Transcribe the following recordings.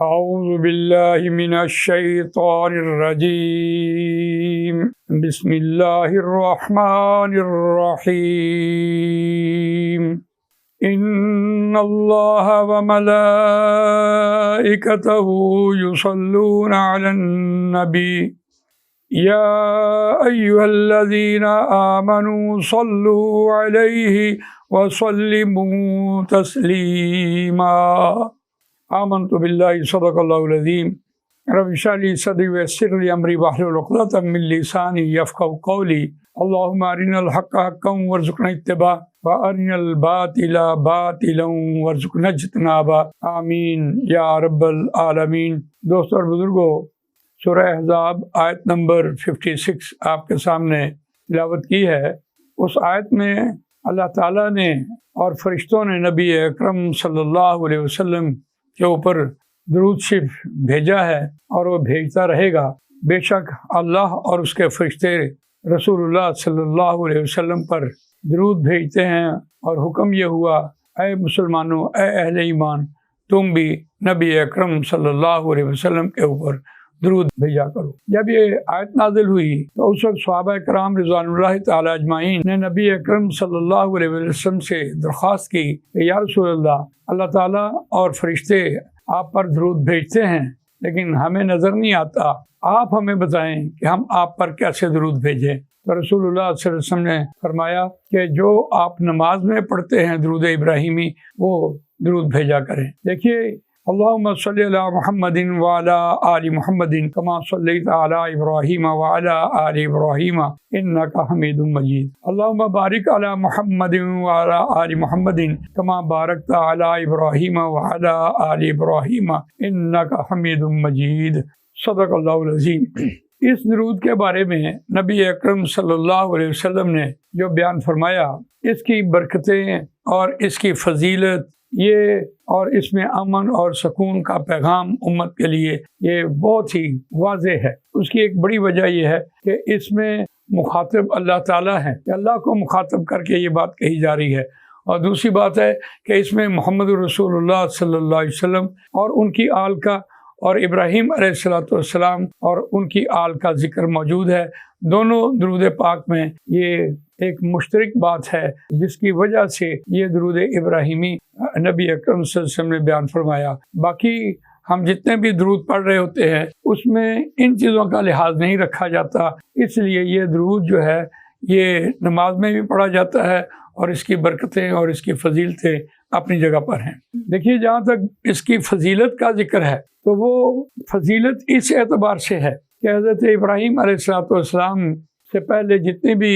اعوذ باللہ من الشیطان الرجیم بسم اللہ الرحمن الرحیم ان اللہ وملائکتہ یصلون علی النبی یا ایھا الذین آمنوا صلوا علیہ وسلموا تسلیما آمنت باللہ صدق اللہ العظیم رب اشرح لی صدری ویسر لی امری واحلل عقدۃ من لسانی یفقہوا قولی اللہم ارنا الحق حقا وارزقنا اتباعہ وارنا الباطل باطلا وارزقنا اجتنابہ آمین یا رب العالمین۔ دوستو اور بزرگو، سورہ احزاب آیت نمبر 56 آپ کے سامنے تلاوت کی ہے۔ اس آیت میں اللہ تعالیٰ نے اور فرشتوں نے نبی اکرم صلی اللہ علیہ وسلم کے اوپر درود شریف بھیجا ہے اور وہ بھیجتا رہے گا۔ بے شک اللہ اور اس کے فرشتے رسول اللہ صلی اللہ علیہ وسلم پر درود بھیجتے ہیں، اور حکم یہ ہوا اے مسلمانوں، اے اہل ایمان، تم بھی نبی اکرم صلی اللہ علیہ وسلم کے اوپر درود بھیجا کرو۔ جب یہ آیت نازل ہوئی تو اس وقت صحابہ کرام رضوان اللہ تعالی اجمعین نے نبی اکرم صلی اللہ علیہ وسلم سے درخواست کی کہ یا رسول اللہ، اللہ تعالیٰ اور فرشتے آپ پر درود بھیجتے ہیں لیکن ہمیں نظر نہیں آتا، آپ ہمیں بتائیں کہ ہم آپ پر کیسے درود بھیجیں۔ تو رسول اللہ صلی اللہ علیہ وسلم نے فرمایا کہ جو آپ نماز میں پڑھتے ہیں درود ابراہیمی، وہ درود بھیجا کریں۔ دیکھیے، اللہم صلی علی محمد وعلی آل محمد کما صلیت علی ابراہیم وعلی آل ابراہیم انک حمید مجید، اللہم بارک علی محمد وعلی آل محمد کما بارکت علی ابراہیم وعلی آل ابراہیم انک حمید مجید، صدق اللہ العظیم۔ اس درود کے بارے میں نبی اکرم صلی اللہ علیہ وسلم نے جو بیان فرمایا، اس کی برکتیں اور اس کی فضیلت یہ اور اس میں امن اور سکون کا پیغام امت کے لیے یہ بہت ہی واضح ہے۔ اس کی ایک بڑی وجہ یہ ہے کہ اس میں مخاطب اللہ تعالیٰ ہیں، کہ اللہ کو مخاطب کر کے یہ بات کہی جا رہی ہے، اور دوسری بات ہے کہ اس میں محمد رسول اللہ صلی اللہ علیہ وسلم اور ان کی آل کا اور ابراہیم علیہ السلام اور ان کی آل کا ذکر موجود ہے۔ دونوں درود پاک میں یہ ایک مشترک بات ہے جس کی وجہ سے یہ درود ابراہیمی نبی اکرم صلی اللہ علیہ وسلم نے بیان فرمایا۔ باقی ہم جتنے بھی درود پڑھ رہے ہوتے ہیں اس میں ان چیزوں کا لحاظ نہیں رکھا جاتا، اس لیے یہ درود جو ہے یہ نماز میں بھی پڑھا جاتا ہے اور اس کی برکتیں اور اس کی فضیلتیں اپنی جگہ پر ہیں۔ دیکھیے، جہاں تک اس کی فضیلت کا ذکر ہے تو وہ فضیلت اس اعتبار سے ہے کہ حضرت ابراہیم علیہ السلام سے پہلے جتنی بھی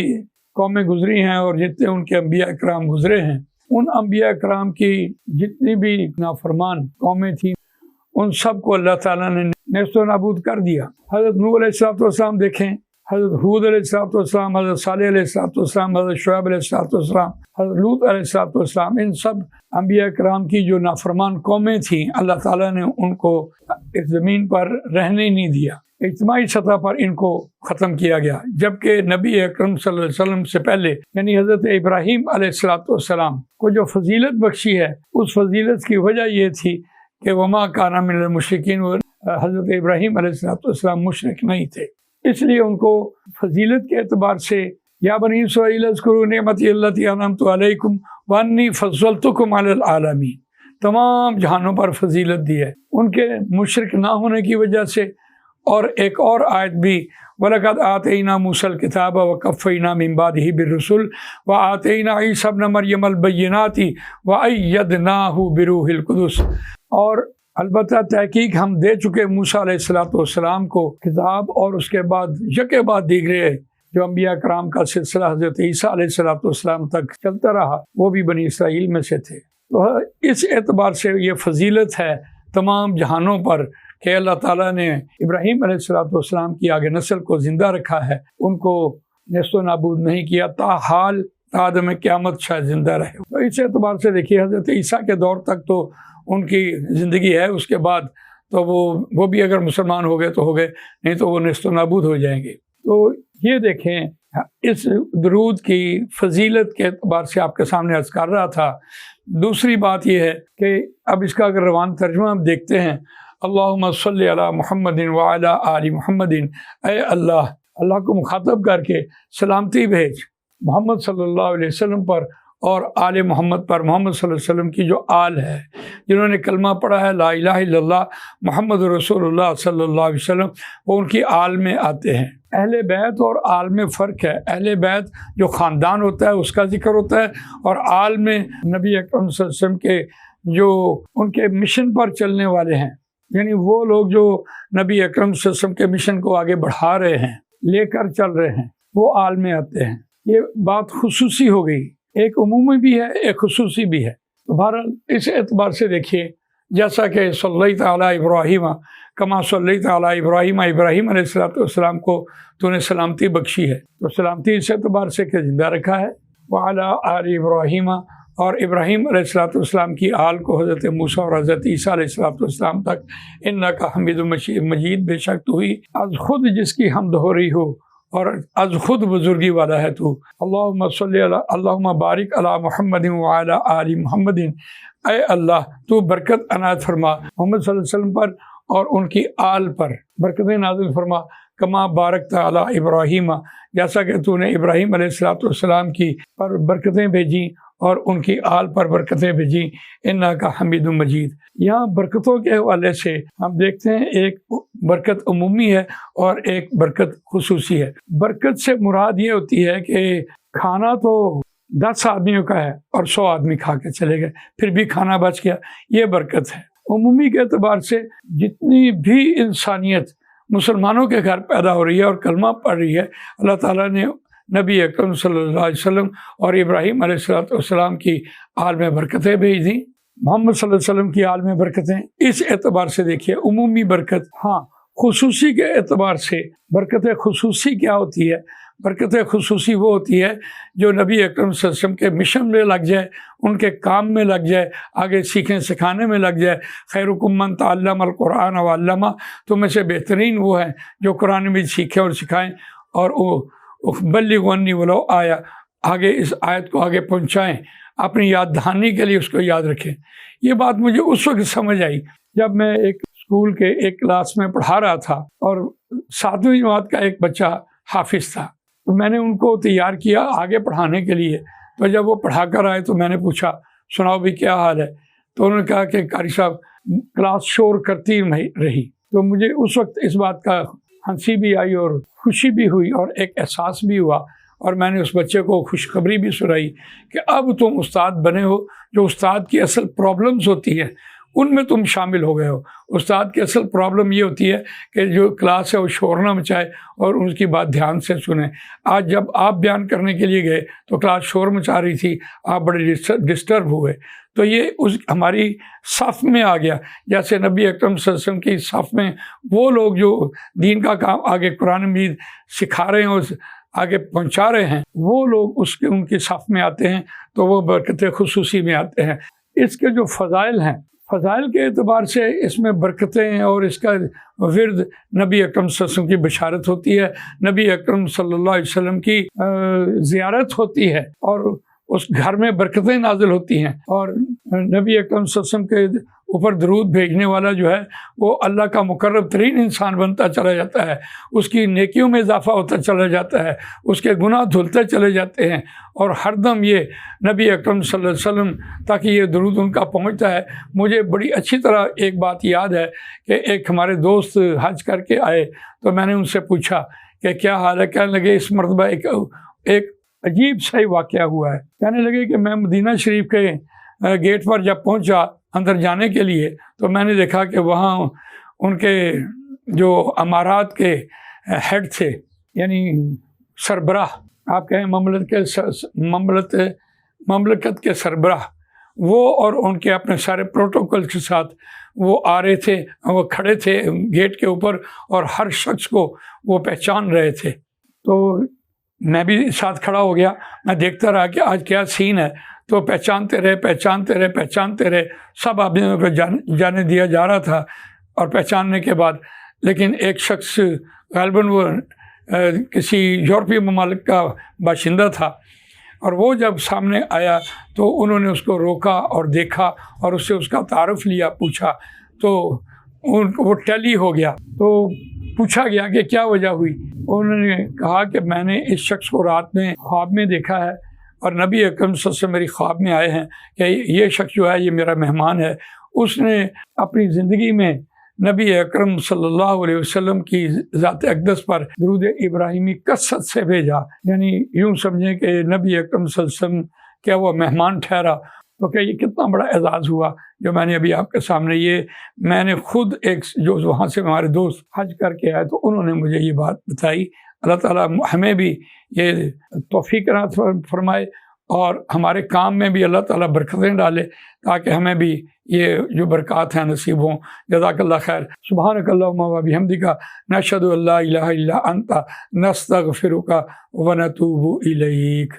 قومیں گزری ہیں اور جتنے ان کے انبیاء اکرام گزرے ہیں، ان انبیاء اکرام کی جتنی بھی نافرمان قومیں تھیں ان سب کو اللہ تعالیٰ نے نیست و نابود کر دیا۔ حضرت نوح علیہ السلام دیکھیں، حضرت ہود علیہ السلام، حضرت صالح علیہ السلام، حضرت شعیب علیہ السلام، حضرت لوط علیہ السلام، ان سب انبیاء کرام کی جو نافرمان قومیں تھیں اللہ تعالیٰ نے ان کو اس زمین پر رہنے نہیں دیا، اجتماعی سطح پر ان کو ختم کیا گیا۔ جبکہ نبی اکرم صلی اللہ علیہ وسلم سے پہلے یعنی حضرت ابراہیم علیہ السلام کو جو فضیلت بخشی ہے، اس فضیلت کی وجہ یہ تھی کہ وما کان من المشرکین، حضرت ابراہیم علیہ السلام مشرک نہیں تھے، اس لیے ان کو فضیلت کے اعتبار سے یا بنی اسرائیل اذکروا نعمتی التی انعمت علیکم وانی فضلتکم علی العالمین، تمام جہانوں پر فضیلت دی ہے ان کے مشرک نہ ہونے کی وجہ سے۔ اور ایک اور آیت بھی وَلَقَدْ آتَيْنَا مُوسَى الْكِتَابَ وَقَفَّيْنَا مِن بَعْدِهِ بِالرُّسُلِ وَآتَيْنَا عِيسَى ابْنَ مَرْيَمَ الْبَيِّنَاتِ وَأَيَّدْنَاهُ بِرُوحِ الْقُدُسِ، اور البتہ تحقیق ہم دے چکے موسیٰ علیہ السلام کو کتاب، اور اس کے بعد یکے بعد دیگرے جو انبیاء کرام کا سلسلہ حضرت عیسیٰ علیہ السلام تک چلتا رہا، وہ بھی بنی اسرائیل میں سے تھے۔ تو اس اعتبار سے یہ فضیلت ہے تمام جہانوں پر کہ اللہ تعالیٰ نے ابراہیم علیہ السلام کی آگے نسل کو زندہ رکھا ہے، ان کو نیست و نابود نہیں کیا، تاحال آدم قیامت شاید زندہ رہے۔ تو اس اعتبار سے دیکھیے، حضرت عیسیٰ کے دور تک تو ان کی زندگی ہے، اس کے بعد تو وہ بھی اگر مسلمان ہو گئے تو ہو گئے، نہیں تو وہ نیست و نابود ہو جائیں گے۔ تو یہ دیکھیں، اس درود کی فضیلت کے اعتبار سے آپ کے سامنے عرض کر رہا تھا۔ دوسری بات یہ ہے کہ اب اس کا اگر روان ترجمہ ہم دیکھتے ہیں، اللہم صلی علی محمد وعلی آل محمد، اے اللہ، اللہ کو مخاطب کر کے سلامتی بھیج محمد صلی اللہ علیہ وسلم پر اور آل محمد پر، محمد صلی اللہ علیہ وسلم کی جو آل ہے، جنہوں نے کلمہ پڑھا ہے لا الہ الا اللہ محمد رسول اللہ صلی اللہ علیہ وسلم، وہ ان کی آل میں آتے ہیں۔ اہل بیت اور آل میں فرق ہے۔ اہل بیت جو خاندان ہوتا ہے اس کا ذکر ہوتا ہے، اور آل میں نبی اکرم صلی اللہ علیہ وسلم کے جو ان کے مشن پر چلنے والے ہیں، یعنی وہ لوگ جو نبی اکرم صلی اللہ علیہ وسلم کے مشن کو آگے بڑھا رہے ہیں، لے کر چل رہے ہیں، وہ آل میں آتے ہیں۔ یہ بات خصوصی ہو گئی، ایک عمومی بھی ہے، ایک خصوصی بھی ہے۔ تو بہرحال اس اعتبار سے دیکھیے، جیسا کہ صلی تعالیٰ ابراہیم کما صلی تعالیٰ ابراہیم، ابراہیم علیہ السلام کو تو نے سلامتی بخشی ہے، تو سلامتی اس اعتبار سے کہ زندہ رکھا ہے۔ وعلیٰ آل ابراہیم، اور ابراہیم علیہ السلام کی آل کو حضرت موسیٰ اور حضرت عیسیٰ علیہ السلام تک، انکا حمید مجید، بے شک تو ہی از خود جس کی حمد ہو رہی ہو اور از خود بزرگی والا ہے تو۔ اللہم صلی علی، اللہم بارک علی محمد وعلی آل محمد، اے اللہ تو برکت عنایت فرما محمد صلی اللہ علیہ وسلم پر اور ان کی آل پر، برکتیں نازل فرما، کما بارکت علی ابراہیم، جیسا کہ تو نے ابراہیم علیہ السلام کی پر برکتیں بھیجی اور ان کی آل پر برکتیں بھیجی، انکا حمید مجید۔ یہاں برکتوں کے حوالے سے ہم دیکھتے ہیں ایک برکت عمومی ہے اور ایک برکت خصوصی ہے۔ برکت سے مراد یہ ہوتی ہے کہ کھانا تو 10 آدمیوں کا ہے اور 100 آدمی کھا کے چلے گئے، پھر بھی کھانا بچ گیا، یہ برکت ہے۔ عمومی کے اعتبار سے جتنی بھی انسانیت مسلمانوں کے گھر پیدا ہو رہی ہے اور کلمہ پڑھ رہی ہے، اللہ تعالیٰ نے نبی اکرم صلی اللہ علیہ وسلم اور ابراہیم علیہ السلام کی آل میں برکتیں بھیج دیں، محمد صلی اللہ علیہ وسلم کی آل میں برکتیں۔ اس اعتبار سے دیکھیے عمومی برکت۔ ہاں، خصوصی کے اعتبار سے برکت خصوصی کیا ہوتی ہے؟ برکت خصوصی وہ ہوتی ہے جو نبی اکرم صلی اللہ علیہ وسلم کے مشن میں لگ جائے، ان کے کام میں لگ جائے، آگے سیکھنے سکھانے میں لگ جائے۔ خیرکم من تعلم القرآن وعلمہ، تم میں سے بہترین وہ ہیں جو قرآن میں سیکھیں اور سکھائیں، اور وہ بلغوا عنی ولو آیا، آگے اس آیت کو آگے پہنچائیں، اپنی یاد دہانی کے لیے اس کو یاد رکھیں۔ یہ بات مجھے اس وقت سمجھ آئی جب میں ایک اسکول کے ایک کلاس میں پڑھا رہا تھا اور 7ویں جماعت کا ایک بچہ حافظ تھا، تو میں نے ان کو تیار کیا آگے پڑھانے کے لیے۔ تو جب وہ پڑھا کر آئے تو میں نے پوچھا سناؤ بھی کیا حال ہے؟ تو انہوں نے کہا کہ قاری صاحب کلاس شور کرتی رہی۔ تو مجھے اس وقت اس بات کا ہنسی بھی آئی اور خوشی بھی ہوئی اور ایک احساس بھی ہوا، اور میں نے اس بچے کو خوشخبری بھی سنائی کہ اب تم استاد بنے ہو، جو استاد کی اصل پرابلمز ہوتی ہیں ان میں تم شامل ہو گئے ہو۔ استاد کی اصل پرابلم یہ ہوتی ہے کہ جو کلاس ہے وہ شور نہ مچائے اور ان کی بات دھیان سے سنیں۔ آج جب آپ بیان کرنے کے لیے گئے تو کلاس شور مچا رہی تھی، آپ بڑے ڈسٹرب ہوئے، تو یہ ہماری صف میں آ گیا۔ جیسے نبی اکرم صلی اللہ علیہ وسلم کی صف میں وہ لوگ جو دین کا کام آگے قرآن مجید سکھا رہے ہیں اور آگے پہنچا رہے ہیں، وہ لوگ ان کی صف میں آتے ہیں تو وہ برکت خصوصی میں آتے ہیں۔ اس کے جو فضائل ہیں، فضائل کے اعتبار سے اس میں برکتیں اور اس کا ورد نبی اکرم صلی اللہ علیہ وسلم کی بشارت ہوتی ہے، نبی اکرم صلی اللہ علیہ وسلم کی زیارت ہوتی ہے، اور اس گھر میں برکتیں نازل ہوتی ہیں، اور نبی اکرم صلی اللہ علیہ وسلم کے اوپر درود بھیجنے والا جو ہے وہ اللہ کا مقرب ترین انسان بنتا چلا جاتا ہے، اس کی نیکیوں میں اضافہ ہوتا چلا جاتا ہے، اس کے گناہ دھلتے چلے جاتے ہیں، اور ہر دم یہ نبی اکرم صلی اللہ علیہ وسلم تاکہ یہ درود ان کا پہنچتا ہے۔ مجھے بڑی اچھی طرح ایک بات یاد ہے کہ ایک ہمارے دوست حج کر کے آئے تو میں نے ان سے پوچھا کہ کیا حال ہے؟ کہنے لگے اس مرتبہ ایک عجیب سا ہی واقعہ ہوا ہے۔ کہنے لگے کہ میں مدینہ شریف کے گیٹ پر جب پہنچا اندر جانے کے لیے تو میں نے دیکھا کہ وہاں ان کے جو امارات کے ہیڈ تھے، یعنی سربراہ، آپ کہیں مملکت کے سربراہ، وہ اور ان کے اپنے سارے پروٹوکول کے ساتھ وہ آ رہے تھے، وہ کھڑے تھے گیٹ کے اوپر اور ہر شخص کو وہ پہچان رہے تھے۔ تو میں بھی ساتھ کھڑا ہو گیا، میں دیکھتا رہا کہ آج کیا سین ہے۔ تو پہچانتے رہے، سب آدمیوں کو جانے دیا جا رہا تھا، اور پہچاننے کے بعد لیکن ایک شخص غالباً وہ کسی یورپی ممالک کا باشندہ تھا، اور وہ جب سامنے آیا تو انہوں نے اس کو روکا اور دیکھا اور اس سے اس کا تعارف لیا، پوچھا۔ تو وہ ٹیلی ہو گیا تو پوچھا گیا کہ کیا وجہ ہوئی. انہوں نے کہا کہ میں نے اس شخص کو رات میں خواب میں دیکھا ہے اور نبی اکرم صلی اللہ علیہ وسلم میری خواب میں آئے ہیں کہ یہ شخص جو ہے یہ میرا مہمان ہے. اس نے اپنی زندگی میں نبی اکرم صلی اللہ علیہ وسلم کی ذات اقدس پر درود ابراہیمی کثرت سے بھیجا. یعنی یوں سمجھیں کہ نبی اکرم صلی اللہ علیہ وسلم کیا وہ مہمان ٹھہرا. تو کہ یہ کتنا بڑا اعزاز ہوا جو میں نے ابھی آپ کے سامنے یہ میں نے خود ایک جو وہاں سے ہمارے دوست حج کر کے آئے تو انہوں نے مجھے یہ بات بتائی. اللہ تعالیٰ ہمیں بھی یہ توفیق عنایت فرمائے اور ہمارے کام میں بھی اللہ تعالیٰ برکتیں ڈالے تاکہ ہمیں بھی یہ جو برکات ہیں نصیب ہوں. جزاک اللہ خیر. سبحانک اللہم و بحمدک نشہد ان لا الہ الا انت نستغفرک و نتوب الیک.